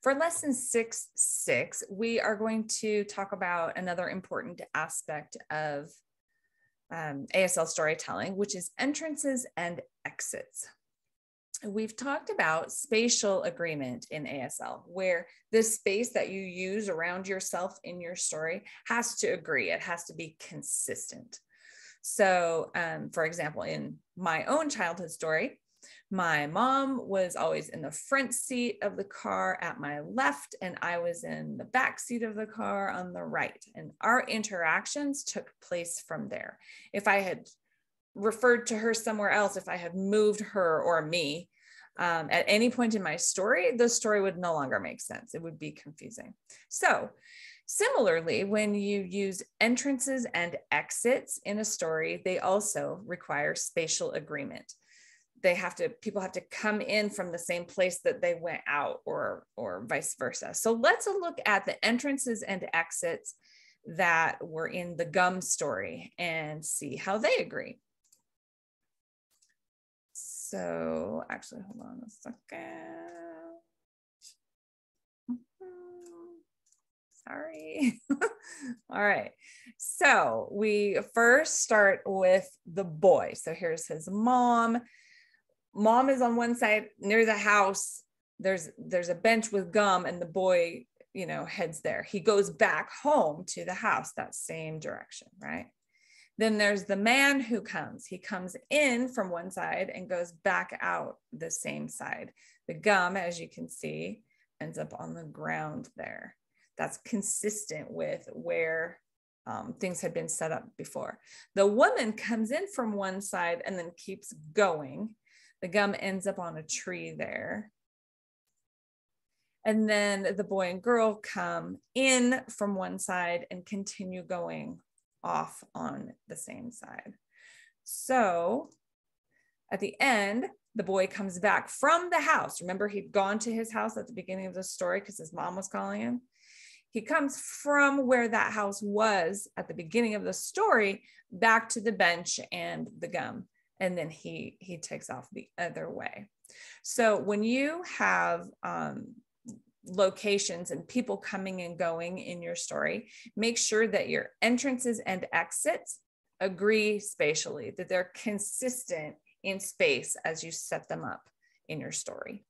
For lesson 6.6, we are going to talk about another important aspect of ASL storytelling, which is entrances and exits. We've talked about spatial agreement in ASL, where the space that you use around yourself in your story has to agree. It has to be consistent. So, for example, in my own childhood story, my mom was always in the front seat of the car at my left, and I was in the back seat of the car on the right. And our interactions took place from there. If I had referred to her somewhere else, if I had moved her or me at any point in my story, the story would no longer make sense. It would be confusing. So similarly, when you use entrances and exits in a story, they also require spatial agreement. People have to come in from the same place that they went out, or vice versa. So let's look at the entrances and exits that were in the gum story and see how they agree. So actually, hold on a second. Sorry. All right. So we first start with the boy. So here's his mom. Mom is on one side near the house. There's a bench with gum, and the boy, heads there. He goes back home to the house, that same direction, right? Then there's the man who comes. He comes in from one side and goes back out the same side. The gum, as you can see, ends up on the ground there. That's consistent with where things had been set up before. The woman comes in from one side and then keeps going. The gum ends up on a tree there. And then the boy and girl come in from one side and continue going off on the same side. So at the end, the boy comes back from the house. Remember, he'd gone to his house at the beginning of the story because his mom was calling him. He comes from where that house was at the beginning of the story back to the bench and the gum. And then he takes off the other way. So when you have locations and people coming and going in your story, make sure that your entrances and exits agree spatially, that they're consistent in space as you set them up in your story.